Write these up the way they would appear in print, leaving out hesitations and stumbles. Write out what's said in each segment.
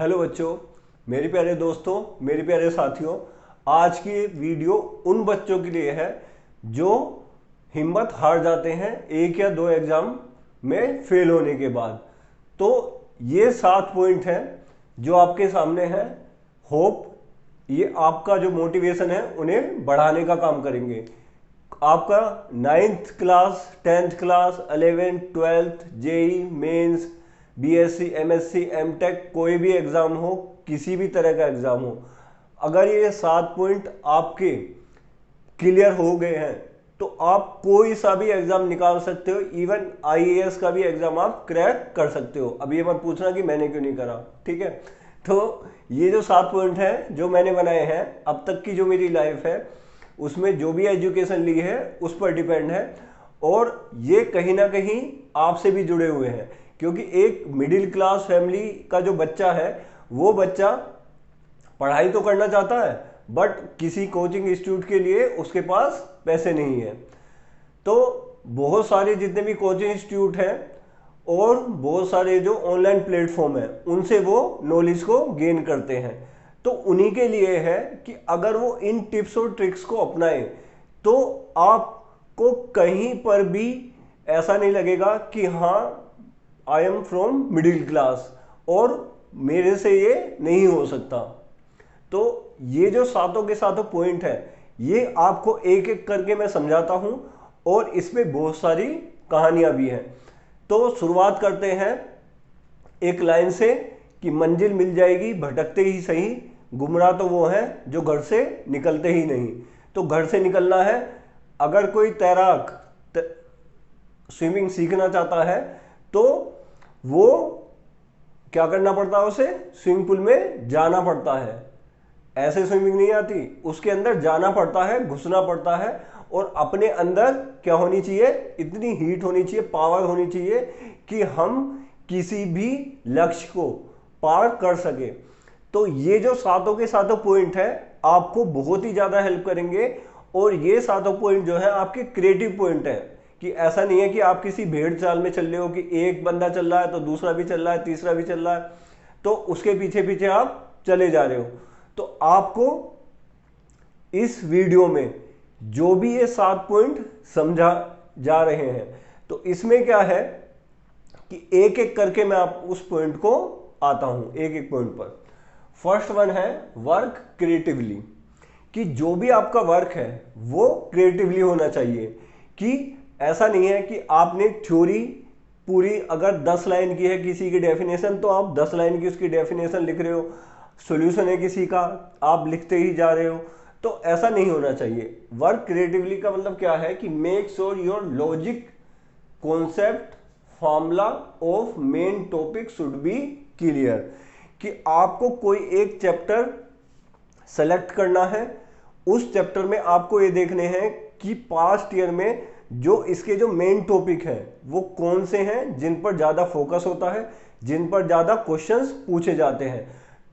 Hello बच्चों, मेरे प्यारे दोस्तों, मेरे प्यारे साथियों। आज की वीडियो उन बच्चों के लिए है जो हिम्मत हार जाते हैं एक या दो एग्जाम में फेल होने के बाद। तो ये 7 पॉइंट हैं जो आपके सामने हैं। होप ये आपका जो मोटिवेशन है उन्हें बढ़ाने का काम करेंगे। आपका 9th class, 10th class, 11th, 12th, JEE Mains, BSc, MSc, MTech, कोई भी एग्जाम हो, किसी भी तरह का एग्जाम हो, अगर ये 7 पॉइंट आपके क्लियर हो गए हैं तो आप कोई सा भी एग्जाम निकाल सकते हो। इवन आईएएस का भी एग्जाम आप क्रैक कर सकते हो। अब ये मत पूछना कि मैंने क्यों नहीं करा, ठीक है। तो ये जो 7 पॉइंट हैं जो मैंने बनाए हैं, अब तक की जो मेरी लाइफ है उसमें जो भी एजुकेशन ली है उस पर डिपेंड है, और ये कहीं ना कहीं आपसे भी जुड़े हुए हैं। क्योंकि एक मिडिल क्लास फैमिली का जो बच्चा है, वो बच्चा पढ़ाई तो करना चाहता है बट किसी कोचिंग इंस्टीट्यूट के लिए उसके पास पैसे नहीं है। तो बहुत सारे जितने भी कोचिंग इंस्टीट्यूट हैं और बहुत सारे जो ऑनलाइन प्लेटफॉर्म है उनसे वो नॉलेज को गेन करते हैं। तो उन्हीं के लिए है कि अगर वो इन टिप्स और ट्रिक्स को अपनाएं तो आपको कहीं पर भी ऐसा नहीं लगेगा कि हाँ, I am from middle class और मेरे से ये नहीं हो सकता। तो ये जो सातों के सातों पॉइंट है, ये आपको एक एक करके मैं समझाता हूं और इसमें बहुत सारी कहानियां भी हैं। तो शुरुआत करते हैं एक लाइन से कि मंजिल मिल जाएगी भटकते ही सही, गुमराह तो वो है जो घर से निकलते ही नहीं। तो घर से निकलना है। अगर कोई तैराक स्विमिंग सीखना चाहता है तो वो क्या करना पड़ता है, उसे स्विमिंग पूल में जाना पड़ता है। ऐसे स्विमिंग नहीं आती, उसके अंदर जाना पड़ता है, घुसना पड़ता है, और अपने अंदर क्या होनी चाहिए, इतनी हीट होनी चाहिए, पावर होनी चाहिए कि हम किसी भी लक्ष्य को पार कर सके। तो ये जो सातों के सातों पॉइंट है आपको बहुत ही ज्यादा हेल्प करेंगे। और ये सातों पॉइंट जो है आपके क्रिएटिव पॉइंट है, कि ऐसा नहीं है कि आप किसी भेड़ चाल में चल रहे हो कि एक बंदा चल रहा है तो दूसरा भी चल रहा है, तीसरा भी चल रहा है, तो उसके पीछे पीछे आप चले जा रहे हो। तो आपको इस वीडियो में जो भी ये 7 पॉइंट समझा जा रहे हैं, तो इसमें क्या है कि एक एक करके मैं आप उस पॉइंट को आता हूं एक एक पॉइंट पर। फर्स्ट वन है वर्क क्रिएटिवली, कि जो भी आपका वर्क है वो क्रिएटिवली होना चाहिए। कि ऐसा नहीं है कि आपने थ्योरी पूरी अगर 10 लाइन की है किसी की डेफिनेशन, तो आप 10 लाइन की उसकी डेफिनेशन लिख रहे हो। सॉल्यूशन है किसी का, आप लिखते ही जा रहे हो। तो ऐसा नहीं होना चाहिए। वर्क क्रिएटिवली का मतलब क्या है कि make sure your logic, concept, formula of main topic should be clear. कि आपको कोई एक चैप्टर सेलेक्ट करना है, उस चैप्टर में आपको ये देखने हैं कि पास्ट ईयर में जो इसके जो मेन टॉपिक हैं वो कौन से हैं जिन पर ज्यादा फोकस होता है, जिन पर ज्यादा क्वेश्चंस पूछे जाते हैं।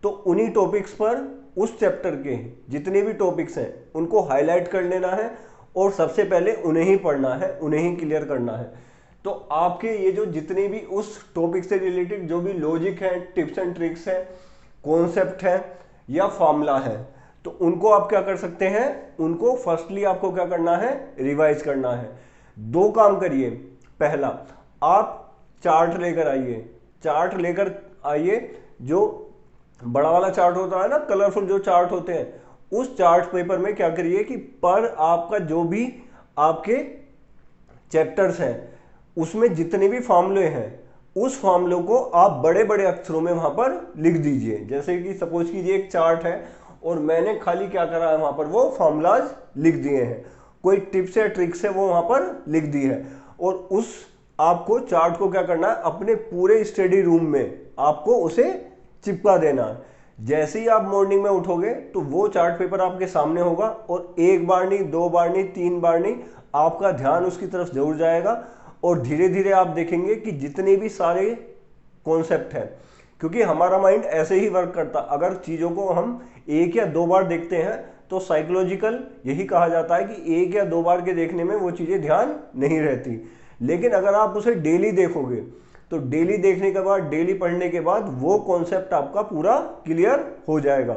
तो उन्हीं टॉपिक्स पर उस चैप्टर के जितने भी टॉपिक्स हैं उनको हाईलाइट कर लेना है और सबसे पहले उन्हें ही पढ़ना है, उन्हें ही क्लियर करना है। तो आपके ये जो जितने भी उस टॉपिक से रिलेटेड जो भी लॉजिक है, टिप्स एंड ट्रिक्स है, कॉन्सेप्ट है या फॉर्मूला है, तो उनको आप क्या कर सकते हैं, उनको फर्स्टली आपको क्या करना है, रिवाइज करना है। 2 काम करिए। पहला, आप चार्ट लेकर आइए। चार्ट लेकर आइए, जो बड़ा वाला चार्ट होता है ना, कलरफुल जो चार्ट होते हैं, उस चार्ट पेपर में क्या करिए कि पर आपका जो भी आपके चैप्टर्स हैं उसमें जितने भी फॉर्मूले हैं उस फॉर्मूलों को आप बड़े बड़े अक्षरों में वहां पर लिख दीजिए। जैसे कि सपोज कीजिए एक चार्ट है और मैंने खाली क्या करा है, वहां पर वो फॉर्मूलाज लिख दिए हैं, कोई टिप्स या ट्रिक्स है वो वहां पर लिख दी है। और उस आपको चार्ट को क्या करना है, अपने पूरे स्टडी रूम में आपको उसे चिपका देना है। जैसे ही आप मॉर्निंग में उठोगे तो वो चार्ट पेपर आपके सामने होगा, और एक बार नहीं, 2 बार नहीं, 3 बार नहीं, आपका ध्यान उसकी तरफ जरूर जाएगा। और धीरे धीरे आप देखेंगे कि जितने भी सारे कॉन्सेप्ट हैं, क्योंकि हमारा माइंड ऐसे ही वर्क करता, अगर चीजों को हम 1 या 2 बार देखते हैं तो साइकोलॉजिकल यही कहा जाता है कि 1 या 2 बार के देखने में वो चीजें ध्यान नहीं रहती। लेकिन अगर आप उसे डेली देखोगे तो डेली देखने के बाद, डेली पढ़ने के बाद वो कॉन्सेप्ट आपका पूरा क्लियर हो जाएगा।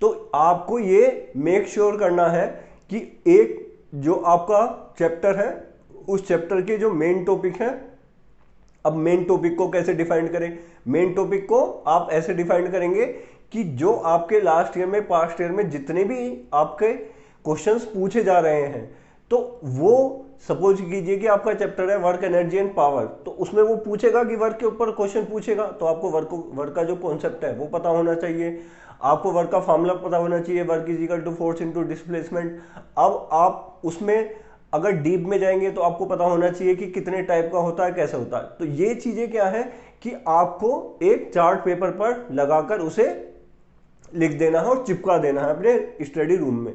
तो आपको ये मेक श्योर करना है कि एक जो आपका चैप्टर है, उस चैप्टर के जो मेन टॉपिक है, अब मेन टॉपिक को कैसे डिफाइन करें? मेन टॉपिक को आप ऐसे डिफाइन करेंगे कि जो आपके लास्ट ईयर में, पास्ट ईयर में जितने भी आपके क्वेश्चंस पूछे जा रहे हैं, तो वो सपोज कीजिए कि आपका चैप्टर है वर्क, एनर्जी एंड पावर, तो उसमें वो पूछेगा कि वर्क के ऊपर क्वेश्चन पूछेगा, तो आपको वर्क का जो कॉन्सेप्ट है वो पता होना चाहिए, आपको वर्क का फॉर्मूला पता होना चाहिए, work is equal to force into displacement. अब आप उसमें अगर डीप में जाएंगे तो आपको पता होना चाहिए कि कितने टाइप का होता है, कैसे होता है। तो ये चीजें क्या है कि आपको एक चार्ट पेपर पर लगाकर उसे लिख देना है और चिपका देना है अपने स्टडी रूम में।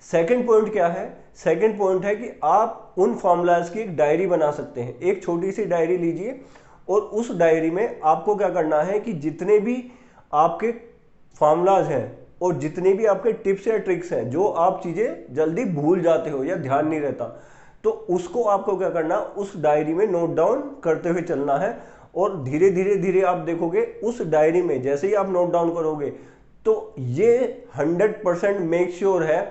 सेकंड पॉइंट क्या है? सेकंड पॉइंट है कि आप उन फॉर्मूलाज की एक डायरी बना सकते हैं। एक छोटी सी डायरी लीजिए और उस डायरी में आपको क्या करना है कि जितने भी आपके फॉर्मूलाज हैं और जितने भी आपके टिप्स या ट्रिक्स हैं, जो आप चीजें जल्दी भूल जाते हो या ध्यान नहीं रहता, तो उसको आपको क्या करना, उस डायरी में नोट डाउन करते हुए चलना है। और धीरे धीरे धीरे आप देखोगे उस डायरी में जैसे ही आप नोट डाउन करोगे, तो ये 100% मेक श्योर है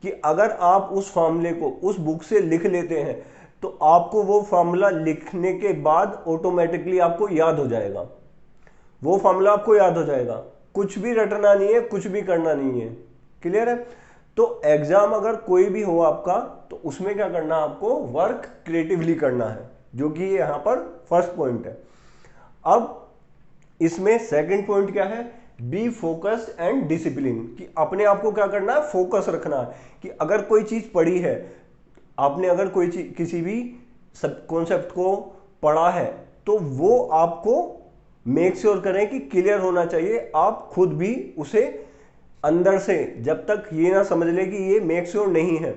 कि अगर आप उस फॉर्मूले को उस बुक से लिख लेते हैं तो आपको वो फॉर्मूला लिखने के बाद ऑटोमेटिकली आपको याद हो जाएगा। वो फॉर्मूला आपको याद हो जाएगा, कुछ भी रटना नहीं है, कुछ भी करना नहीं है। क्लियर है? तो एग्जाम अगर कोई भी हो आपका, तो उसमें क्या करना है, आपको वर्क क्रिएटिवली करना है, जो कि यहां पर फर्स्ट पॉइंट है। अब इसमें सेकंड पॉइंट क्या है? बी फोकस्ड एंड डिसिप्लिन, कि अपने आप को क्या करना है, फोकस रखना है। कि अगर कोई चीज पढ़ी है आपने, अगर कोई चीज किसी भी सब कॉन्सेप्ट को पढ़ा है, तो वो आपको मेक श्योर करें कि क्लियर होना चाहिए। आप खुद भी उसे अंदर से जब तक ये ना समझ ले कि ये मेक श्योर नहीं है,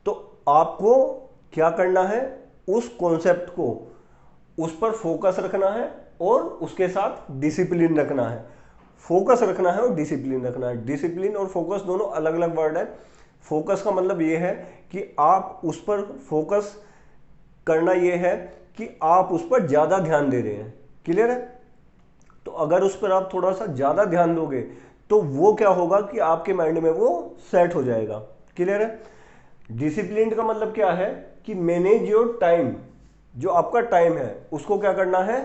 तो आपको क्या करना है, उस कॉन्सेप्ट को, उस पर फोकस रखना है और उसके साथ डिसिप्लिन रखना है। फोकस रखना है और डिसिप्लिन रखना है। डिसिप्लिन और फोकस दोनों अलग अलग वर्ड है। फोकस का मतलब ये है कि आप उस पर फोकस करना, ये है कि आप उस पर ज्यादा ध्यान दे रहे हैं। क्लियर है? तो अगर उस पर आप थोड़ा सा ज्यादा ध्यान दोगे तो वो क्या होगा कि आपके माइंड में वो सेट हो जाएगा। क्लियर है? डिसिप्लिन का मतलब क्या है कि मैनेज योर टाइम, जो आपका टाइम है उसको क्या करना है,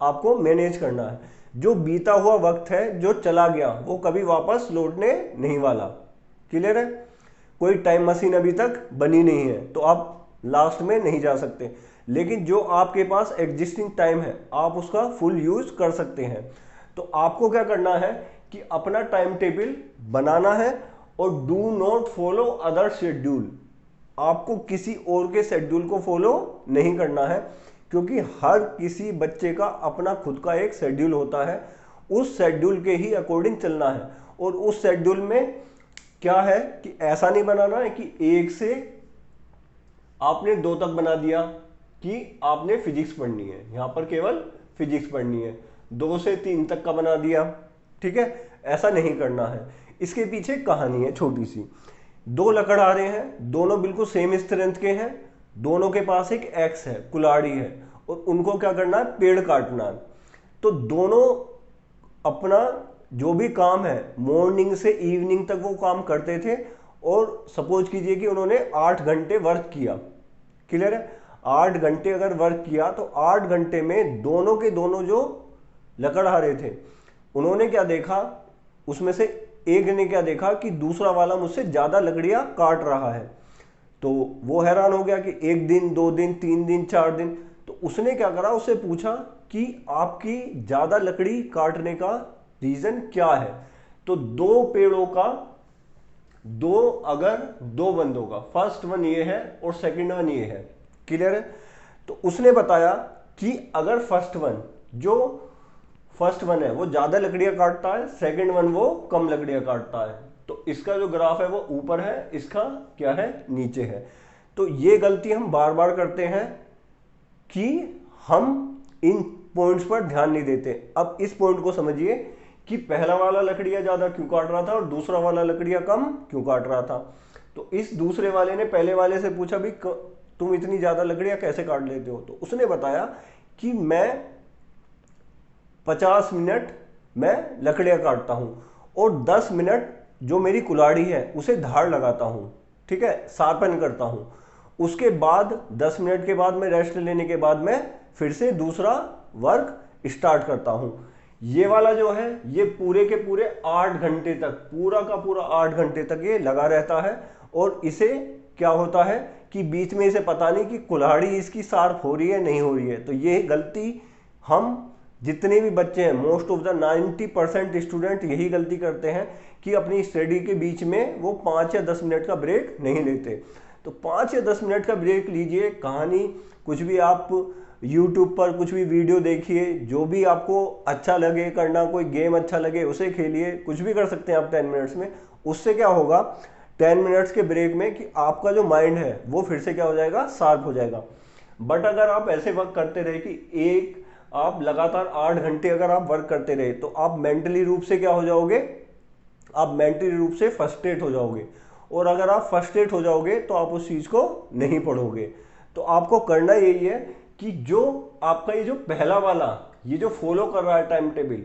आपको मैनेज करना है। जो बीता हुआ वक्त है, जो चला गया, वो कभी वापस लौटने नहीं वाला। क्लियर है? कोई टाइम मशीन अभी तक बनी नहीं है, तो आप लास्ट में नहीं जा सकते, लेकिन जो आपके पास एग्जिस्टिंग टाइम है आप उसका फुल यूज कर सकते हैं। तो आपको क्या करना है कि अपना टाइम टेबल बनाना है और do not follow other schedule. आपको किसी और के शेड्यूल को फॉलो नहीं करना है, क्योंकि हर किसी बच्चे का अपना खुद का एक शेड्यूल होता है। उस शेड्यूल के ही अकॉर्डिंग चलना है। और उस शेड्यूल में क्या है कि ऐसा नहीं बनाना है कि 1 से आपने 2 तक बना दिया कि आपने फिजिक्स पढ़नी है, यहां पर केवल फिजिक्स पढ़नी है। 2 से 3 तक का बना दिया, ठीक है? ऐसा नहीं करना है। इसके पीछे कहानी है छोटी सी। 2 लकड़हारे हैं, दोनों बिल्कुल सेम स्ट्रेंथ के हैं, दोनों के पास एक एक्स है, कुल्हाड़ी है, और उनको क्या करना है, पेड़ काटना है। तो दोनों अपना जो भी काम है मॉर्निंग से इवनिंग तक वो काम करते थे, और सपोज कीजिए कि उन्होंने 8 घंटे वर्क किया। क्लियर है? 8 घंटे अगर वर्क किया तो 8 घंटे में दोनों के दोनों जो लकड़हारे थे, उन्होंने क्या देखा, उसमें से एक ने क्या देखा कि दूसरा वाला मुझसे ज्यादा लकड़ियां काट रहा है। तो वो हैरान हो गया कि 1 दिन, 2 दिन, 3 दिन, 4 दिन। तो उसने क्या करा, उससे पूछा कि आपकी ज्यादा लकड़ी काटने का रीजन क्या है। तो 2 पेड़ों का अगर 2 बंदों का, फर्स्ट वन ये है और सेकंड वन ये है। क्लियर है? तो उसने बताया कि अगर फर्स्ट वन है वो ज्यादा लकड़ियां काटता है, सेकंड वन वो कम लकड़ियां काटता है, तो इसका जो ग्राफ है वो ऊपर है, इसका क्या है, नीचे है। तो ये गलती हम बार बार करते हैं कि हम इन पॉइंट्स पर ध्यान नहीं देते। अब इस पॉइंट को समझिए कि पहला वाला लकड़ियां ज्यादा क्यों काट रहा था और दूसरा वाला लकड़ियां कम क्यों काट रहा था। तो इस दूसरे वाले ने पहले वाले से पूछा भी तुम इतनी ज्यादा लकड़ियां कैसे काट लेते हो। तो उसने बताया कि मैं 50 मिनट मैं लकड़ियां काटता हूं और 10 मिनट जो मेरी कुल्हाड़ी है उसे धार लगाता हूं, ठीक है, शार्पन करता हूं। उसके बाद 10 मिनट के बाद मैं रेस्ट लेने के बाद मैं फिर से दूसरा वर्क स्टार्ट करता हूं। ये वाला जो है ये पूरे के पूरे 8 घंटे तक, पूरा का पूरा 8 घंटे तक ये लगा रहता है। और इसे क्या होता है कि बीच में इसे पता नहीं कि कुल्हाड़ी इसकी शार्प हो रही है नहीं हो रही है। तो ये गलती हम जितने भी बच्चे हैं, मोस्ट ऑफ द 90% स्टूडेंट यही गलती करते हैं कि अपनी स्टडी के बीच में वो 5 या 10 मिनट का ब्रेक नहीं लेते। तो 5 या 10 मिनट का ब्रेक लीजिए, कहानी कुछ भी आप YouTube पर कुछ भी वीडियो देखिए, जो भी आपको अच्छा लगे करना, कोई गेम अच्छा लगे उसे खेलिए, कुछ भी कर सकते हैं आप 10 मिनट्स में। उससे क्या होगा 10 मिनट्स के ब्रेक में कि आपका जो माइंड है वो फिर से क्या हो जाएगा, शार्प हो जाएगा। बट अगर आप ऐसे वर्क करते रहे कि आप लगातार 8 घंटे अगर आप वर्क करते रहे तो आप मेंटली रूप से क्या हो जाओगे, आप मेंटली रूप से फ्रस्ट्रेट हो जाओगे। और अगर आप फ्रस्ट्रेट हो जाओगे तो आप उस चीज को नहीं पढ़ोगे। तो आपको करना यही है कि जो आपका ये जो पहला वाला ये जो फॉलो कर रहा है टाइम टेबल,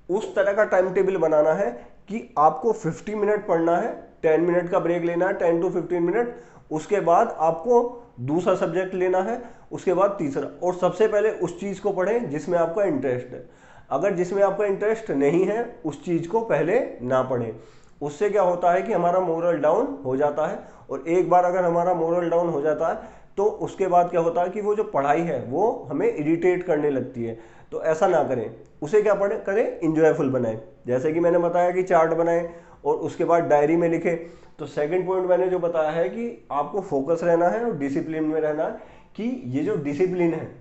उस तरह का टाइम टेबल बनाना है कि आपको 50 मिनट पढ़ना है, 10 मिनट का ब्रेक लेना है, 10 to 15 मिनट। उसके बाद आपको दूसरा सब्जेक्ट लेना है, उसके बाद तीसरा। और सबसे पहले उस चीज को पढ़ें जिसमें आपका इंटरेस्ट है। अगर जिसमें आपका इंटरेस्ट नहीं है उस चीज को पहले ना पढ़ें। उससे क्या होता है कि हमारा मोरल डाउन हो जाता है। और एक बार अगर हमारा मोरल डाउन हो जाता है तो उसके बाद क्या होता है कि वो जो पढ़ाई है वो हमें इरिटेट करने लगती है। तो ऐसा ना करें, उसे क्या पढ़े करें, इंजॉयफुल बनाएं। जैसे कि मैंने बताया कि चार्ट बनाएं और उसके बाद डायरी में लिखें। तो सेकंड पॉइंट मैंने जो बताया है कि आपको फोकस रहना है और डिसिप्लिन में रहना है, कि ये जो डिसिप्लिन है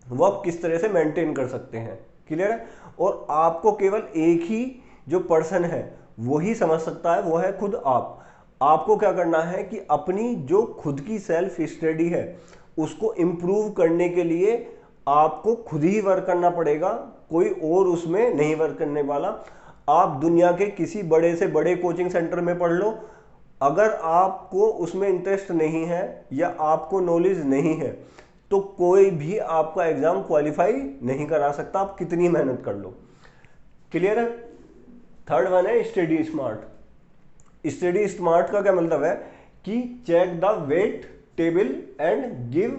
वो आप किस तरह से मेंटेन कर सकते हैं। क्लियर है। और आपको केवल एक ही जो पर्सन है वो ही समझ सकता है, वो है खुद आप। आपको क्या करना है कि अपनी जो खुद की सेल्फ स्टडी है उसको इम्प्रूव करने के लिए आपको खुद ही वर्क करना पड़ेगा, कोई और उसमें नहीं वर्क करने वाला। आप दुनिया के किसी बड़े से बड़े कोचिंग सेंटर में पढ़ लो, अगर आपको उसमें इंटरेस्ट नहीं है या आपको नॉलेज नहीं है तो कोई भी आपका एग्जाम क्वालिफाई नहीं करा सकता, आप कितनी मेहनत कर लो। क्लियर है। थर्ड वन है स्टडी स्मार्ट। स्टडी स्मार्ट का क्या मतलब है कि check the weight table and give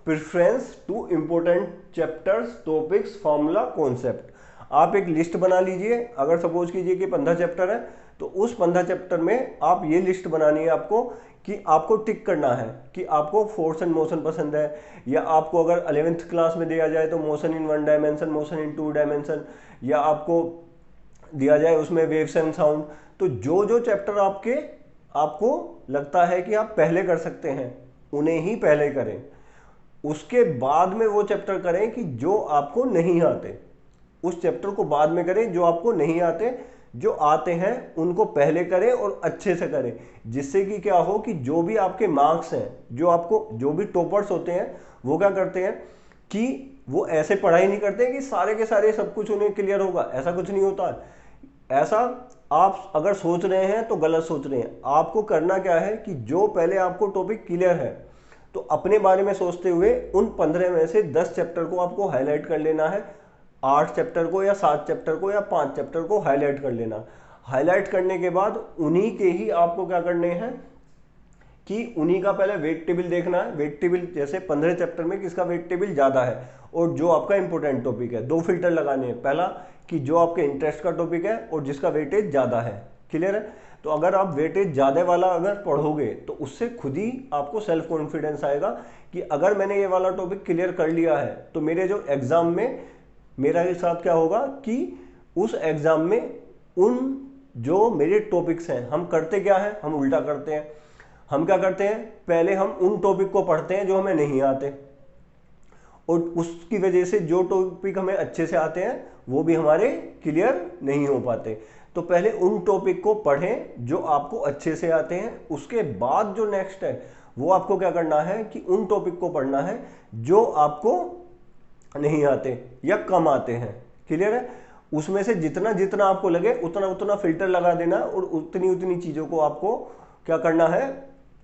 preference to important chapters, topics, formula, concept. आप एक लिस्ट बना लीजिए। अगर सपोज कीजिए कि 15 चैप्टर है तो उस 15 चैप्टर में आप ये लिस्ट बनानी है आपको कि आपको टिक करना है कि आपको फोर्स एंड मोशन पसंद है, या आपको अगर 11th क्लास में दिया जाए तो motion in 1 dimension, motion in 2 dimension, या आपको दिया जाए उसमें वेव्स एंड साउंड। तो जो जो चैप्टर आपको लगता है कि आप पहले कर सकते हैं उन्हें ही पहले करें। उसके बाद में वो चैप्टर करें कि जो आपको नहीं आते, उस चैप्टर को बाद में करें जो आपको नहीं आते। जो आते हैं उनको पहले करें और अच्छे से करें, जिससे कि क्या हो कि जो भी आपके मार्क्स हैं, जो भी टॉपर्स होते हैं वो क्या करते हैं कि वो ऐसे पढ़ाई नहीं करते हैं कि सारे के सारे सब कुछ उन्हें क्लियर होगा। ऐसा कुछ नहीं होता। ऐसा आप अगर सोच रहे हैं तो गलत सोच रहे हैं। आपको करना क्या है कि जो पहले आपको टॉपिक क्लियर है तो अपने बारे में सोचते हुए उन 15 में से 10 चैप्टर को आपको हाईलाइट कर लेना है, 8 चैप्टर को या 7 चैप्टर को या 5 चैप्टर को हाईलाइट कर लेना। हाईलाइट करने के बाद उन्हीं के ही आपको क्या करने हैं कि उन्हीं का पहले वेट टेबल देखना है। वेट टेबल जैसे 15 चैप्टर में किसका वेट टेबल ज्यादा है और जो आपका इंपॉर्टेंट टॉपिक है। 2 फिल्टर लगाने हैं, पहला कि जो आपके इंटरेस्ट का टॉपिक है और जिसका वेटेज ज्यादा है। क्लियर है। तो अगर आप वेटेज ज्यादा वाला अगर पढ़ोगे तो उससे खुद ही आपको सेल्फ कॉन्फिडेंस आएगा कि अगर मैंने ये वाला टॉपिक क्लियर कर लिया है तो मेरे जो एग्जाम में मेरा के साथ क्या होगा कि उस एग्जाम में उन जो मेरे टॉपिक्स हैं, हम करते क्या है, हम उल्टा करते हैं। हम क्या करते हैं, पहले हम उन टॉपिक को पढ़ते हैं जो हमें नहीं आते, और उसकी वजह से जो टॉपिक हमें अच्छे से आते हैं वो भी हमारे क्लियर नहीं हो पाते। तो पहले उन टॉपिक को पढ़ें जो आपको अच्छे से आते हैं। उसके बाद जो नेक्स्ट है वो आपको क्या करना है कि उन टॉपिक को पढ़ना है जो आपको नहीं आते या कम आते हैं। क्लियर है। उसमें से जितना जितना आपको लगे उतना उतना फिल्टर लगा देना और उतनी उतनी चीजों को आपको क्या करना है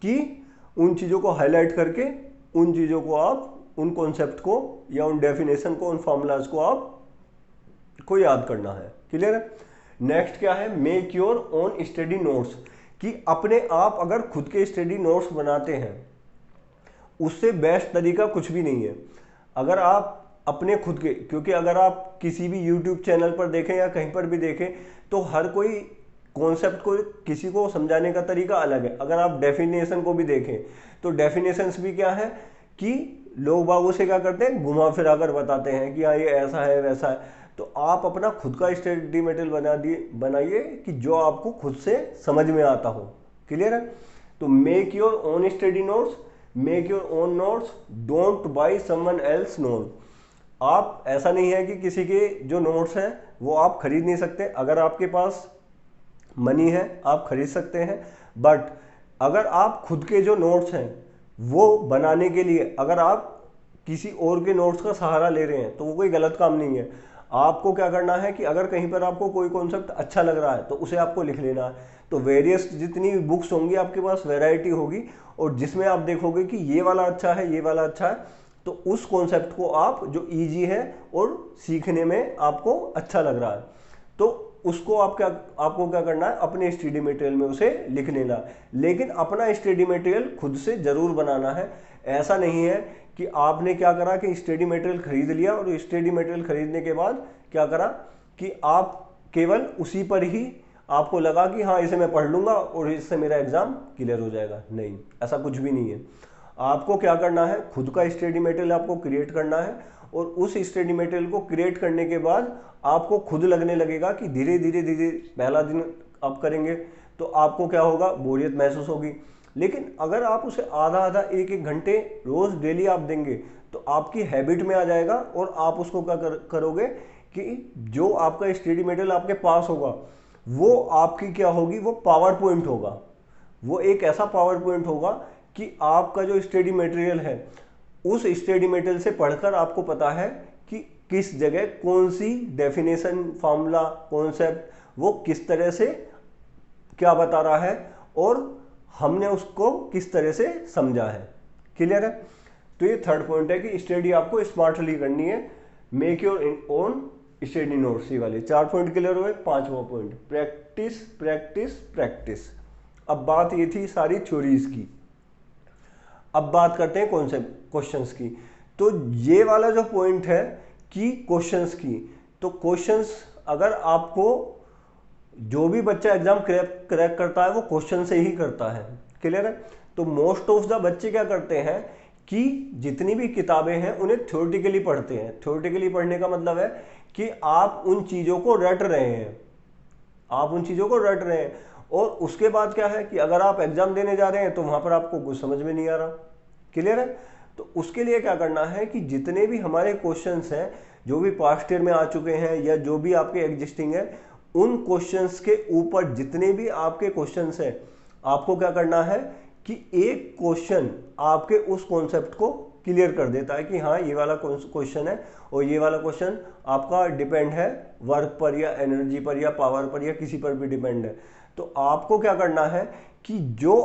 कि उन चीजों को हाईलाइट करके उन चीजों को आप उन कॉन्सेप्ट को या उन डेफिनेशन को, उन फॉर्मूलाज को आपको याद करना है। क्लियर है? नेक्स्ट क्या है, make your own study notes, कि अपने आप अगर खुद के स्टडी नोट्स बनाते हैं उससे बेस्ट तरीका कुछ भी नहीं है। अगर आप अपने खुद के, क्योंकि अगर आप किसी भी यूट्यूब चैनल पर देखें या कहीं पर भी देखें तो हर कोई कॉन्सेप्ट को किसी को समझाने का तरीका अलग है। अगर आप डेफिनेशन को भी देखें तो डेफिनेशंस भी क्या है कि लोग बागों से क्या करते हैं, घुमा फिरा कर बताते हैं कि हाँ ये ऐसा है वैसा है। तो आप अपना खुद का स्टडी मटेरियल बनाइए कि जो आपको खुद से समझ में आता हो। क्लियर है? तो make your own study notes, make your own notes, don't by someone else note. आप, ऐसा नहीं है कि किसी के जो नोट्स हैं वो आप खरीद नहीं सकते। अगर आपके पास मनी है आप खरीद सकते हैं, बट अगर आप खुद के जो नोट्स हैं वो बनाने के लिए अगर आप किसी और के नोट्स का सहारा ले रहे हैं तो वो कोई गलत काम नहीं है। आपको क्या करना है कि अगर कहीं पर आपको कोई कॉन्सेप्ट अच्छा लग रहा है तो उसे आपको लिख लेना है। तो वेरियस जितनी बुक्स होंगी आपके पास, वैरायटी होगी, और जिसमें आप देखोगे कि ये वाला अच्छा है, ये वाला अच्छा है, तो उस कॉन्सेप्ट को आप, जो इजी है और सीखने में आपको अच्छा लग रहा है, तो उसको आपको क्या करना है, अपने स्टडी मटेरियल में उसे लिख लेना है। लेकिन अपना स्टडी मटेरियल खुद से जरूर बनाना है। ऐसा नहीं है कि आपने क्या करा कि स्टडी मटेरियल खरीद लिया और स्टडी मटेरियल खरीदने के बाद क्या करा कि आप केवल उसी पर ही आपको लगा कि हाँ इसे मैं पढ़ लूंगा और इससे मेरा एग्जाम क्लियर हो जाएगा। नहीं, ऐसा कुछ भी नहीं है। आपको क्या करना है, खुद का स्टडी मटेरियल आपको क्रिएट करना है, और उस स्टडी मटेरियल को क्रिएट करने के बाद आपको खुद लगने लगेगा कि धीरे धीरे धीरे पहला दिन आप करेंगे तो आपको क्या होगा, बोरियत महसूस होगी। लेकिन अगर आप उसे आधा आधा एक एक घंटे रोज डेली आप देंगे तो आपकी हैबिट में आ जाएगा, और आप उसको क्या करोगे कि जो आपका स्टडी मटेरियल आपके पास होगा वो आपकी क्या होगी, वो पावर पॉइंट होगा। वो एक ऐसा पावर पॉइंट होगा कि आपका जो स्टडी मटेरियल है उस स्टडी मटेरियल से पढ़कर आपको पता है कि किस जगह कौन सी डेफिनेशन, फार्मूला, कॉन्सेप्ट वो किस तरह से क्या बता रहा है और हमने उसको किस तरह से समझा है। क्लियर है? तो ये थर्ड पॉइंट है कि स्टडी आपको स्मार्टली करनी है। Make your own study notes. ये वाले 4 पॉइंट क्लियर हुए। 5वां पॉइंट, प्रैक्टिस प्रैक्टिस प्रैक्टिस। अब बात ये थी सारी थ्योरीज की, अब बात करते हैं कॉन्सेप्ट, क्वेश्चंस की। तो ये वाला जो पॉइंट है कि क्वेश्चंस की, तो क्वेश्चंस अगर आपको, जो भी बच्चा एग्जाम क्रैक करता है वो क्वेश्चन से ही करता है। क्लियर है? तो मोस्ट ऑफ द बच्चे क्या करते हैं कि जितनी भी किताबें हैं उन्हें थ्योरेटिकली पढ़ते हैं। थ्योरेटिकली पढ़ने का मतलब है कि आप उन चीजों को रट रहे हैं, आप उन चीजों को रट रहे हैं, और उसके बाद क्या है कि अगर आप एग्जाम देने जा रहे हैं तो वहां पर आपको कुछ समझ में नहीं आ रहा। क्लियर है? तो उसके लिए क्या करना है कि जितने भी हमारे क्वेश्चंस हैं, जो भी पास्ट ईयर में आ चुके हैं या जो भी आपके एग्जिस्टिंग है, उन क्वेश्चंस के ऊपर जितने भी आपके क्वेश्चंस हैं, आपको क्या करना है कि एक क्वेश्चन आपके उस कॉन्सेप्ट को क्लियर कर देता है कि हाँ ये वाला क्वेश्चन है और ये वाला क्वेश्चन आपका डिपेंड है वर्क पर या एनर्जी पर या पावर पर या किसी पर भी डिपेंड है। तो आपको क्या करना है कि जो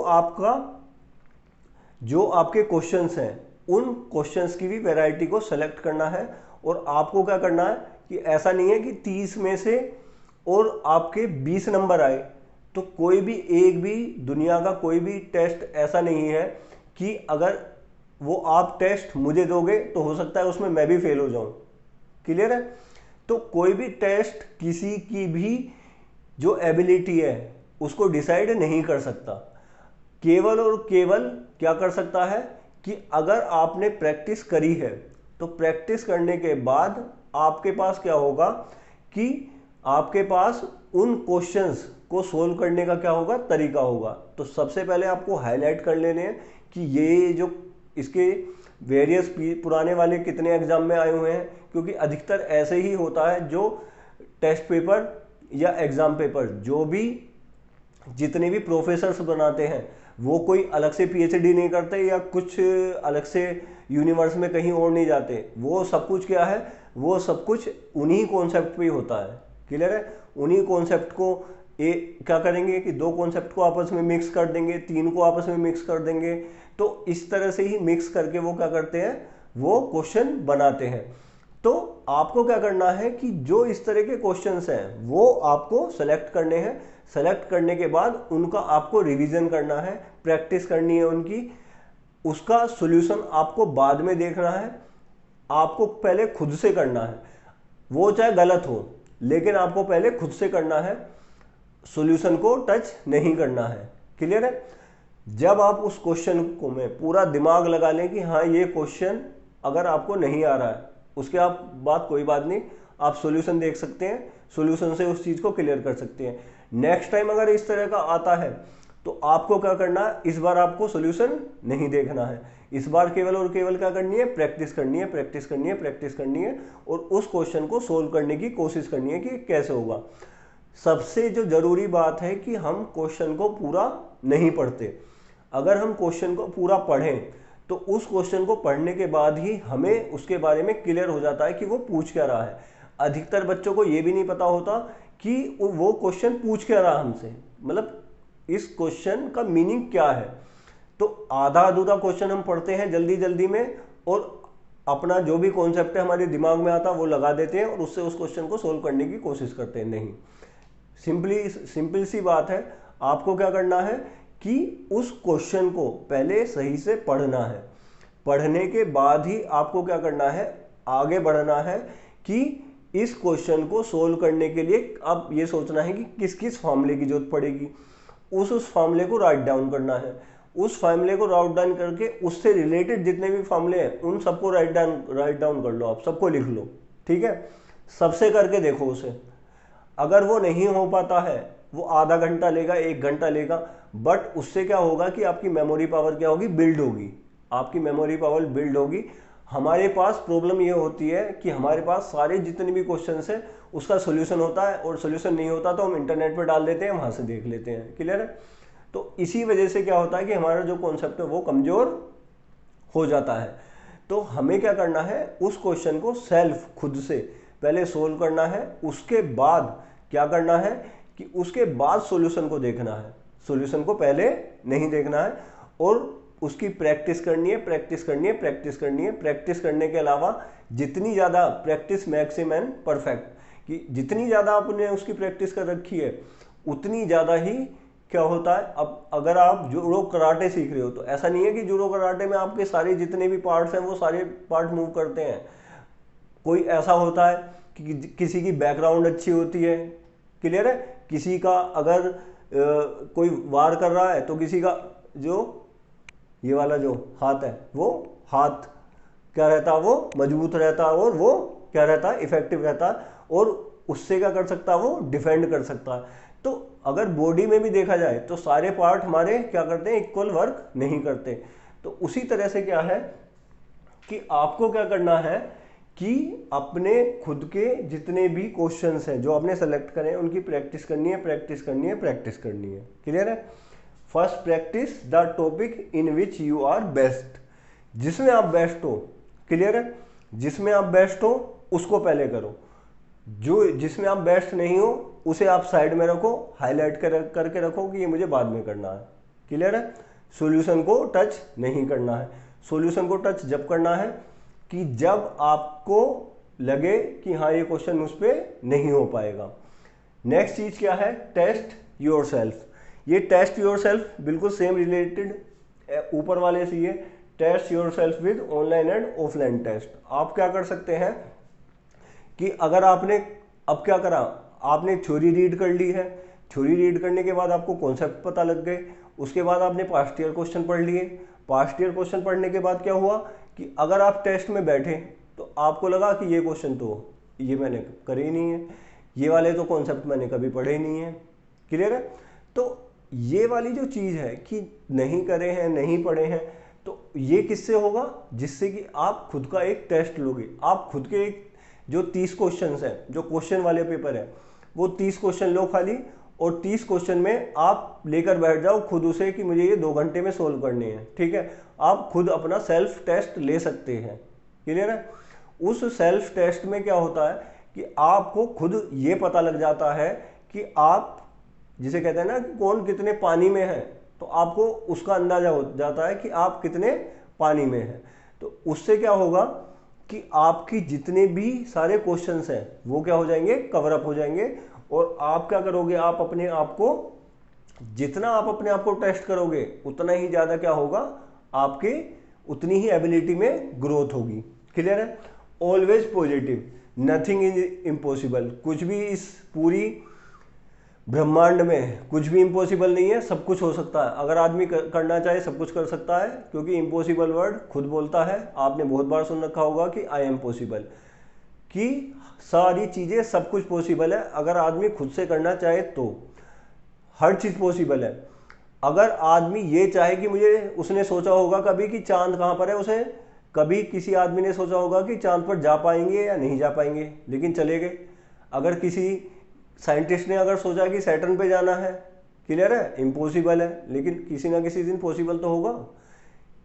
आपके क्वेश्चंस हैं उन क्वेश्चंस की भी वैरायटी को सेलेक्ट करना है, और आपको क्या करना है कि ऐसा नहीं है कि 30 में से और आपके 20 नंबर आए, तो कोई भी एक भी दुनिया का कोई भी टेस्ट ऐसा नहीं है कि अगर वो आप टेस्ट मुझे दोगे तो हो सकता है उसमें मैं भी फेल हो जाऊं। क्लियर है? तो कोई भी टेस्ट किसी की भी जो एबिलिटी है उसको डिसाइड नहीं कर सकता। केवल और केवल क्या कर सकता है कि अगर आपने प्रैक्टिस करी है तो प्रैक्टिस करने के बाद आपके पास क्या होगा कि आपके पास उन क्वेश्चंस को सोल्व करने का क्या होगा, तरीका होगा। तो सबसे पहले आपको हाईलाइट कर लेने हैं कि ये जो इसके वेरियस पुराने वाले कितने एग्जाम में आए हुए हैं, क्योंकि अधिकतर ऐसे ही होता है जो टेस्ट पेपर या एग्जाम पेपर जो भी जितने भी प्रोफेसर्स बनाते हैं वो कोई अलग से पीएचडी नहीं करते या कुछ अलग से यूनिवर्स में कहीं और नहीं जाते। वो सब कुछ क्या है, वो सब कुछ उन्हीं कॉन्सेप्ट पे ही होता है। क्लियर है? उन्हीं कॉन्सेप्ट को क्या करेंगे कि 2 कॉन्सेप्ट को आपस में मिक्स कर देंगे, 3 को आपस में मिक्स कर देंगे। तो इस तरह से ही मिक्स करके वो क्या करते हैं, वो क्वेश्चन बनाते हैं। तो आपको क्या करना है कि जो इस तरह के क्वेश्चंस हैं वो आपको सेलेक्ट करने हैं। सेलेक्ट करने के बाद उनका आपको रिवीजन करना है, प्रैक्टिस करनी है उनकी। उसका सॉल्यूशन आपको बाद में देखना है, आपको पहले खुद से करना है, वो चाहे गलत हो लेकिन आपको पहले खुद से करना है, सॉल्यूशन को टच नहीं करना है। क्लियर है? जब आप उस क्वेश्चन को में पूरा दिमाग लगा लें कि हाँ ये क्वेश्चन अगर आपको नहीं आ रहा है, उसके आप बात कोई बात नहीं, आप सॉल्यूशन देख सकते हैं, सॉल्यूशन से उस चीज को क्लियर कर सकते हैं। नेक्स्ट टाइम अगर इस तरह का आता है तो आपको क्या करना है, इस बार आपको सॉल्यूशन नहीं देखना है, इस बार केवल और केवल क्या करनी है, प्रैक्टिस करनी है, प्रैक्टिस करनी है, प्रैक्टिस करनी है और उस क्वेश्चन को सोल्व करने की कोशिश करनी है कि कैसे होगा। सबसे जो जरूरी बात है कि हम क्वेश्चन को पूरा नहीं पढ़ते। अगर हम क्वेश्चन को पूरा पढ़ें तो उस क्वेश्चन को पढ़ने के बाद ही हमें उसके बारे में क्लियर हो जाता है कि वो पूछ क्या रहा है। अधिकतर बच्चों को ये भी नहीं पता होता कि वो क्वेश्चन पूछ क्या रहा हमसे, मतलब इस क्वेश्चन का मीनिंग क्या है। तो आधा अधूरा क्वेश्चन हम पढ़ते हैं जल्दी जल्दी में और अपना जो भी कॉन्सेप्ट है हमारे दिमाग में आता वो लगा देते हैं और उससे उस क्वेश्चन को सोल्व करने की कोशिश करते हैं। नहीं, सिंपल सी बात है, आपको क्या करना है कि उस क्वेश्चन को पहले सही से पढ़ना है, पढ़ने के बाद ही आपको क्या करना है, आगे बढ़ना है कि इस क्वेश्चन को सोल्व करने के लिए अब ये सोचना है कि किस किस फॉर्मूले की जरूरत पड़ेगी, उस फॉर्मूले को राइट डाउन करना है। उस फॉर्मूले को राइट डाउन करके उससे रिलेटेड जितने भी फॉर्मूले हैं उन सबको राइट डाउन कर लो, आप सबको लिख लो। ठीक है, सबसे करके देखो उसे। अगर वो नहीं हो पाता है, वो आधा घंटा लेगा, 1 घंटा लेगा, बट उससे क्या होगा कि आपकी मेमोरी पावर क्या होगी, बिल्ड होगी, आपकी मेमोरी पावर बिल्ड होगी। हमारे पास प्रॉब्लम ये होती है कि हमारे पास सारे जितने भी क्वेश्चंस हैं उसका सॉल्यूशन होता है और सॉल्यूशन नहीं होता तो हम इंटरनेट पर डाल देते हैं, वहां से देख लेते हैं। क्लियर है? तो इसी वजह से क्या होता है कि हमारा जो कॉन्सेप्ट है वो कमजोर हो जाता है। तो हमें क्या करना है, उस क्वेश्चन को सेल्फ खुद से पहले सोल्व करना है, उसके बाद क्या करना है कि उसके बाद सॉल्यूशन को देखना है, सॉल्यूशन को पहले नहीं देखना है और उसकी प्रैक्टिस करनी है, प्रैक्टिस करनी है, प्रैक्टिस करनी है। प्रैक्टिस करने के अलावा जितनी ज़्यादा प्रैक्टिस मैक्स एंड परफेक्ट, कि जितनी ज़्यादा आपने उसकी प्रैक्टिस कर रखी है उतनी ज़्यादा ही क्या होता है। अब अगर आप जूडो कराटे सीख रहे हो तो ऐसा नहीं है कि जूडो कराटे में आपके सारे जितने भी पार्ट्स हैं वो सारे पार्ट मूव करते हैं। कोई ऐसा होता है कि किसी की बैकग्राउंड अच्छी होती है, क्लियर है, किसी का अगर कोई वार कर रहा है तो किसी का जो ये वाला जो हाथ है वो हाथ क्या रहता है, वो मजबूत रहता है और वो क्या रहता है, इफेक्टिव रहता है और उससे क्या कर सकता है, वो डिफेंड कर सकता है। तो अगर बॉडी में भी देखा जाए तो सारे पार्ट हमारे क्या करते हैं, इक्वल वर्क नहीं करते। तो उसी तरह से क्या है कि आपको क्या करना है कि अपने खुद के जितने भी क्वेश्चंस हैं जो आपने सेलेक्ट करें उनकी प्रैक्टिस करनी है, प्रैक्टिस करनी है, प्रैक्टिस करनी है। क्लियर है? First practice the topic in which you are best, जिसमें आप बेस्ट हो। क्लियर है? जिसमें आप बेस्ट हो उसको पहले करो, जो जिसमें आप बेस्ट नहीं हो उसे आप साइड में रखो, हाईलाइट करके रखो कि ये मुझे बाद में करना है। क्लियर है? सॉल्यूशन को टच नहीं करना है। सॉल्यूशन को टच जब करना है कि जब आपको लगे कि हाँ ये क्वेश्चन उस पर नहीं हो पाएगा। नेक्स्ट चीज क्या है, टेस्ट योर सेल्फ। ये टेस्ट योर सेल्फ बिल्कुल सेम रिलेटेड ऊपर वाले से, ये test yourself with online and offline test. आप क्या कर सकते हैं कि अगर आपने अब क्या करा, आपने थ्योरी रीड कर ली है, थ्योरी रीड करने के बाद आपको कॉन्सेप्ट पता लग गए, उसके बाद आपने पास्ट ईयर क्वेश्चन पढ़ लिए। पास्ट ईयर क्वेश्चन पढ़ने के बाद क्या हुआ कि अगर आप टेस्ट में बैठे तो आपको लगा कि ये क्वेश्चन तो ये मैंने करे ही नहीं है, ये वाले तो कॉन्सेप्ट मैंने कभी पढ़े ही नहीं है। क्लियर है? तो ये वाली जो चीज़ है कि नहीं करे हैं, नहीं पढ़े हैं, तो ये किससे होगा, जिससे कि आप खुद का एक टेस्ट लोगे। आप खुद के एक जो 30 क्वेश्चन हैं, जो क्वेश्चन वाले पेपर है, वो 30 क्वेश्चन लो खाली और 30 क्वेश्चन में आप लेकर बैठ जाओ खुद उसे कि मुझे ये 2 घंटे में सोल्व करने हैं। ठीक है? आप खुद अपना सेल्फ टेस्ट ले सकते हैं। क्लियर है? उस सेल्फ टेस्ट में क्या होता है कि आपको खुद ये पता लग जाता है कि आप जिसे कहते हैं ना कि कौन कितने पानी में है, तो आपको उसका अंदाजा हो जाता है कि आप कितने पानी में हैं। तो उससे क्या होगा कि आपकी जितने भी सारे क्वेश्चंस हैं वो क्या हो जाएंगे, कवर अप हो जाएंगे। और आप क्या करोगे, आप अपने आप को, जितना आप अपने आप को टेस्ट करोगे उतना ही ज्यादा क्या होगा, आपके उतनी ही एबिलिटी में ग्रोथ होगी। क्लियर है? Always positive, nothing is impossible. कुछ भी इस पूरी ब्रह्मांड में कुछ भी इम्पॉसिबल नहीं है, सब कुछ हो सकता है। अगर आदमी करना चाहे सब कुछ कर सकता है, क्योंकि इम्पॉसिबल वर्ड खुद बोलता है। आपने बहुत बार सुन रखा होगा कि आई एम पॉसिबल, कि सारी चीजें सब कुछ पॉसिबल है अगर आदमी खुद से करना चाहे तो। हर चीज पॉसिबल है। अगर आदमी ये चाहे कि मुझे, उसने सोचा होगा कभी कि चांद कहाँ पर है, उसे कभी किसी आदमी ने सोचा होगा कि चांद पर जा पाएंगे या नहीं जा पाएंगे, लेकिन चले गए। अगर किसी साइंटिस्ट ने अगर सोचा कि सैटर्न पे जाना है, क्लियर है, इम्पॉसिबल है, लेकिन किसी ना किसी दिन पॉसिबल तो होगा।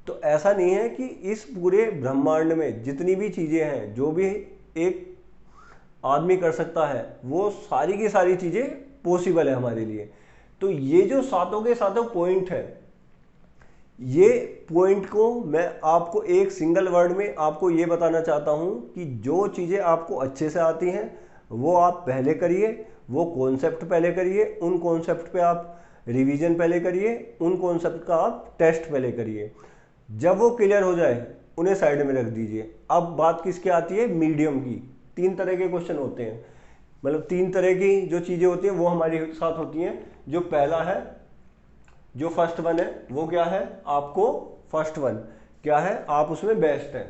तो ऐसा नहीं है कि इस पूरे ब्रह्मांड में जितनी भी चीजें हैं, जो भी एक आदमी कर सकता है, वो सारी की सारी चीजें पॉसिबल है हमारे लिए। तो ये जो सातों के सातों पॉइंट है, ये पॉइंट को मैं आपको एक सिंगल वर्ड में आपको ये बताना चाहता हूं कि जो चीजें आपको अच्छे से आती हैं वो आप पहले करिए, वो कॉन्सेप्ट पहले करिए, उन कॉन्सेप्ट पे आप रिवीजन पहले करिए, उन कॉन्सेप्ट का आप टेस्ट पहले करिए। जब वो क्लियर हो जाए उन्हें साइड में रख दीजिए। अब बात किसकी आती है, मीडियम की। 3 तरह के क्वेश्चन होते हैं, मतलब 3 तरह की जो चीजें होती हैं वो हमारे साथ होती हैं। जो पहला है, जो फर्स्ट वन है, वो क्या है, आपको फर्स्ट वन क्या है, आप उसमें बेस्ट है,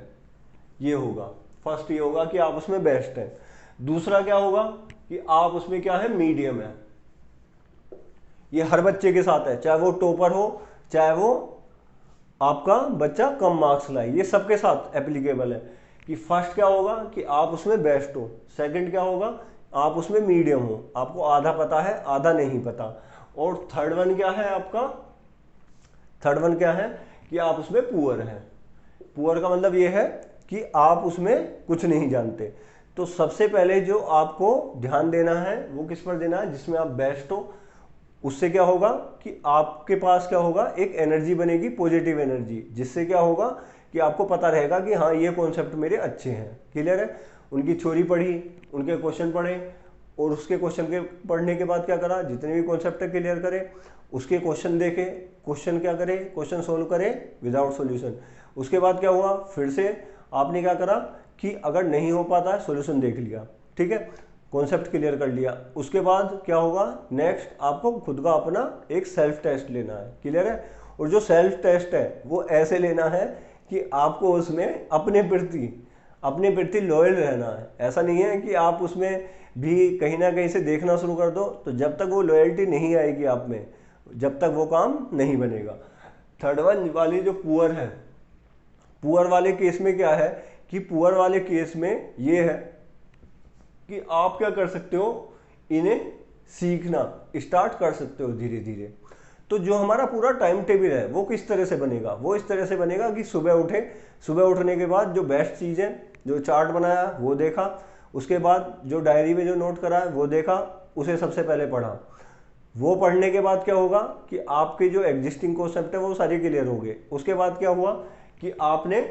ये होगा। फर्स्ट ये होगा कि आप उसमें बेस्ट है। दूसरा क्या होगा कि आप उसमें क्या है, मीडियम है। ये हर बच्चे के साथ है, चाहे वो टॉपर हो, चाहे वो आपका बच्चा कम मार्क्स लाए, ये सबके साथ एप्लीकेबल है। कि फर्स्ट क्या होगा कि आप उसमें बेस्ट हो, सेकंड क्या होगा, आप उसमें मीडियम हो, आपको आधा पता है आधा नहीं पता, और थर्ड वन क्या है आपका, थर्ड वन क्या है कि आप उसमें पुअर हैं। पुअर का मतलब ये है कि आप उसमें कुछ नहीं जानते। तो सबसे पहले जो आपको ध्यान देना है वो किस पर देना है, जिसमें आप बेस्ट हो। उससे क्या होगा कि आपके पास क्या होगा, एक एनर्जी बनेगी, पॉजिटिव एनर्जी, जिससे क्या होगा कि आपको पता रहेगा कि हाँ ये कॉन्सेप्ट मेरे अच्छे हैं। क्लियर है? उनकी थ्योरी पढ़ी, उनके क्वेश्चन पढ़े, और उसके क्वेश्चन के पढ़ने के बाद क्या करा, जितने भी कॉन्सेप्ट है क्लियर करे, उसके क्वेश्चन देखे, क्वेश्चन क्या करे, क्वेश्चन सोल्व करे विदाउट सॉल्यूशन। उसके बाद क्या हुआ, फिर से आपने क्या करा कि अगर नहीं हो पाता है सॉल्यूशन देख लिया, ठीक है, कॉन्सेप्ट क्लियर कर लिया। उसके बाद क्या होगा, नेक्स्ट आपको खुद का अपना एक सेल्फ टेस्ट लेना है। क्लियर है? और जो सेल्फ टेस्ट है वो ऐसे लेना है कि आपको उसमें अपने प्रति लॉयल रहना है। ऐसा नहीं है कि आप उसमें भी कहीं ना कहीं से देखना शुरू कर दो, तो जब तक वो लॉयल्टी नहीं आएगी आप में, जब तक वो काम नहीं बनेगा। थर्ड वन वाली जो पुअर है, पुअर वाले केस में क्या है कि पुअर वाले केस में ये है कि आप क्या कर सकते हो, इन्हें सीखना स्टार्ट कर सकते हो धीरे धीरे। तो जो हमारा पूरा टाइम टेबल है वो किस तरह से बनेगा, वो इस तरह से बनेगा कि सुबह उठे, सुबह उठने के बाद जो बेस्ट चीज़ है, जो चार्ट बनाया वो देखा, उसके बाद जो डायरी में जो नोट करा है वो देखा, उसे सबसे पहले पढ़ा। वो पढ़ने के बाद क्या होगा कि आपके जो एग्जिस्टिंग कॉन्सेप्ट है वो सारे क्लियर हो गए। उसके बाद क्या हुआ कि आपने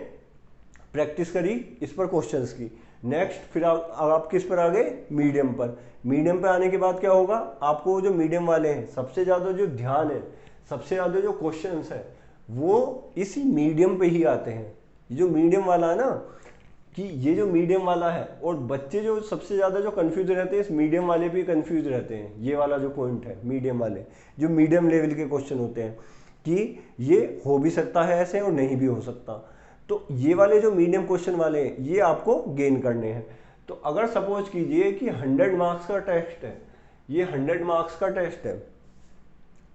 प्रैक्टिस करी इस पर क्वेश्चंस की। नेक्स्ट फिर आप किस पर आ गए, मीडियम पर। मीडियम पर आने के बाद क्या होगा, आपको जो मीडियम वाले हैं, सबसे ज़्यादा जो ध्यान है, सबसे ज़्यादा जो क्वेश्चंस है वो इसी मीडियम पे ही आते हैं। जो मीडियम वाला है ना, कि ये जो मीडियम वाला है, और बच्चे जो सबसे ज़्यादा जो कंफ्यूज रहते हैं इस मीडियम वाले पे कंफ्यूज रहते हैं। ये वाला जो पॉइंट है, मीडियम वाले जो मीडियम लेवल के क्वेश्चन होते हैं कि ये हो भी सकता है ऐसे और नहीं भी हो सकता। तो ये वाले जो मीडियम क्वेश्चन वाले हैं ये आपको गेन करने हैं। तो अगर सपोज कीजिए कि 100 मार्क्स का टेस्ट है, ये 100 मार्क्स का टेस्ट है,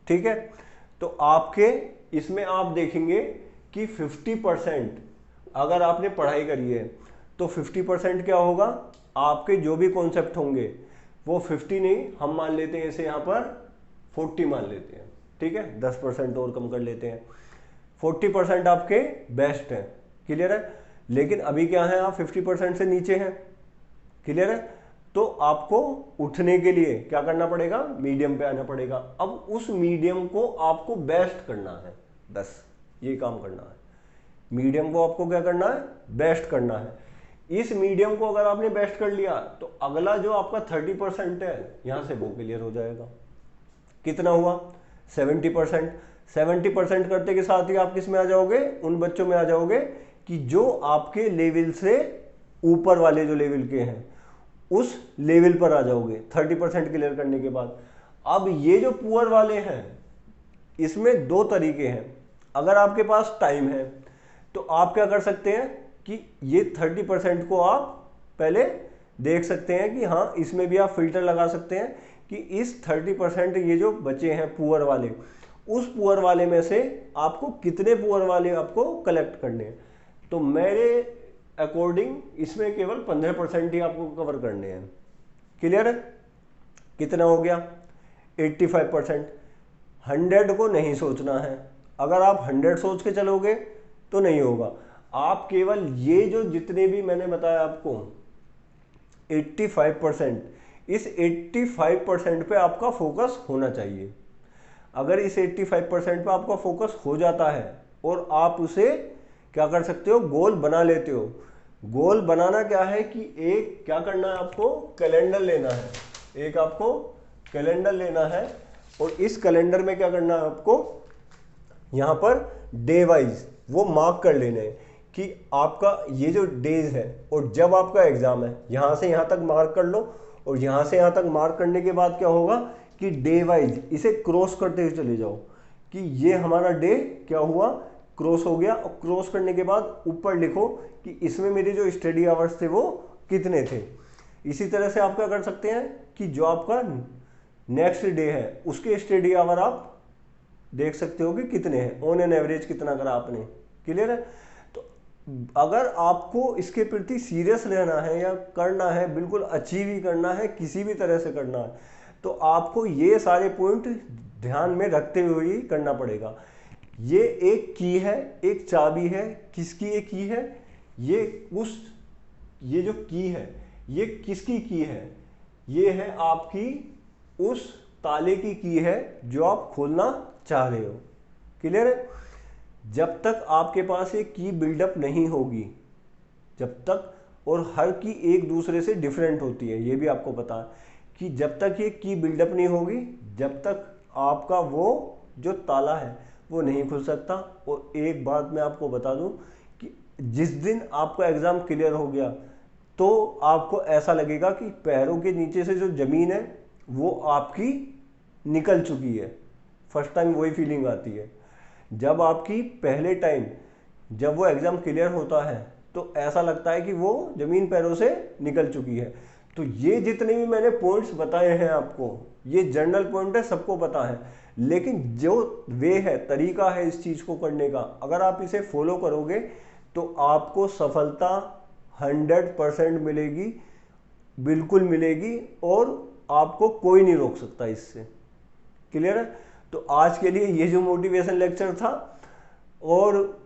ठीक है, तो आपके इसमें आप देखेंगे कि 50% अगर आपने पढ़ाई करी है तो 50% क्या होगा, आपके जो भी कॉन्सेप्ट होंगे वो 50 नहीं, हम मान लेते हैं इसे यहाँ पर 40 मान लेते हैं, ठीक है, 10% और कम कर लेते हैं। 40% आपके बेस्ट हैं। क्लियर है? लेकिन अभी क्या है, आप 50% से नीचे हैं। क्लियर है? तो आपको उठने के लिए क्या करना पड़ेगा, मीडियम पे आना पड़ेगा। अब उस मीडियम को आपको बेस्ट करना है, बस ये काम करना है। मीडियम को आपको क्या करना है, बेस्ट करना है। इस मीडियम को अगर आपने बेस्ट कर लिया तो अगला जो आपका 30% है यहां से वो क्लियर हो जाएगा। कितना हुआ, 70%। 70% करते के साथ ही आप किस में आ जाओगे, उन बच्चों में आ जाओगे कि जो आपके लेवल से ऊपर वाले जो लेवल के हैं उस लेवल पर आ जाओगे 30% क्लियर करने के बाद। अब ये जो पुअर वाले हैं इसमें दो तरीके हैं। अगर आपके पास टाइम है तो आप क्या कर सकते हैं कि ये 30% को आप पहले देख सकते हैं कि हाँ इसमें भी आप फिल्टर लगा सकते हैं कि इस 30% ये जो बचे हैं पुअर वाले, उस पुअर वाले में से आपको कितने पुअर वाले आपको कलेक्ट करने हैं। तो मेरे अकॉर्डिंग इसमें केवल 15% ही आपको कवर करने हैं। क्लियर है, कितना हो गया 85%। 100 को नहीं सोचना है, अगर आप 100 सोच के चलोगे तो नहीं होगा। आप केवल ये जो जितने भी मैंने बताया आपको 85%, इस 85% पे आपका फोकस होना चाहिए। अगर इस 85% पे आपका फोकस हो जाता है और आप उसे क्या कर सकते हो, गोल बना लेते हो। गोल बनाना क्या है कि एक क्या करना है आपको, कैलेंडर लेना है। एक आपको कैलेंडर लेना है और इस कैलेंडर में क्या करना है आपको, यहां पर डे वाइज वो मार्क कर लेने हैं कि आपका ये जो डेज है और जब आपका एग्जाम है, यहां से यहां तक मार्क कर लो। और यहां से यहां तक मार्क करने के बाद क्या होगा कि डे वाइज इसे क्रॉस करते हुए चले जाओ कि ये हमारा डे क्या हुआ, क्रॉस हो गया। और क्रॉस करने के बाद ऊपर लिखो कि इसमें मेरे जो स्टडी आवर्स थे वो कितने थे। इसी तरह से आप क्या कर सकते हैं कि जो आपका नेक्स्ट डे है उसके स्टडी आवर आप देख सकते हो कि कितने हैं, ऑन एन एवरेज कितना करा आपने। क्लियर है, तो अगर आपको इसके प्रति सीरियस रहना है या करना है, बिल्कुल अचीव ही करना है, किसी भी तरह से करना है, तो आपको ये सारे पॉइंट ध्यान में रखते हुए ही करना पड़ेगा। ये एक की है, एक चाबी है। किसकी ये की है, ये जो की है ये किसकी की है, ये है आपकी उस ताले की की है जो आप खोलना चाह रहे हो। क्लियर है, जब तक आपके पास एक की बिल्डअप नहीं होगी, जब तक, और हर की एक दूसरे से डिफरेंट होती है, ये भी आपको पता है कि जब तक ये की बिल्डअप नहीं होगी जब तक आपका वो जो ताला है वो नहीं खुल सकता। और एक बात मैं आपको बता दूं कि जिस दिन आपका एग्जाम क्लियर हो गया तो आपको ऐसा लगेगा कि पैरों के नीचे से जो जमीन है वो आपकी निकल चुकी है। फर्स्ट टाइम वही फीलिंग आती है जब आपकी पहले टाइम जब वो एग्जाम क्लियर होता है तो ऐसा लगता है कि वो जमीन पैरों से निकल चुकी है। तो ये जितने भी मैंने पॉइंट्स बताए हैं आपको, ये जनरल पॉइंट है, सबको पता है, लेकिन जो वे है, तरीका है इस चीज को करने का, अगर आप इसे फॉलो करोगे तो आपको सफलता 100% मिलेगी, बिल्कुल मिलेगी, और आपको कोई नहीं रोक सकता इससे। क्लियर है, तो आज के लिए ये जो मोटिवेशन लेक्चर था, और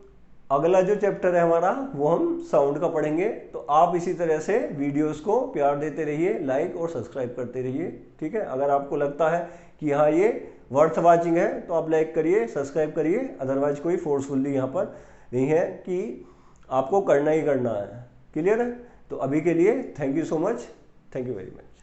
अगला जो चैप्टर है हमारा वो हम साउंड का पढ़ेंगे। तो आप इसी तरह से वीडियोस को प्यार देते रहिए, लाइक और सब्सक्राइब करते रहिए। ठीक है, अगर आपको लगता है कि हाँ ये वर्थ वाचिंग है तो आप लाइक करिए, सब्सक्राइब करिए। अदरवाइज कोई फोर्सफुली यहाँ पर नहीं है कि आपको करना ही करना है। क्लियर है, तो अभी के लिए thank you so much, thank you very much.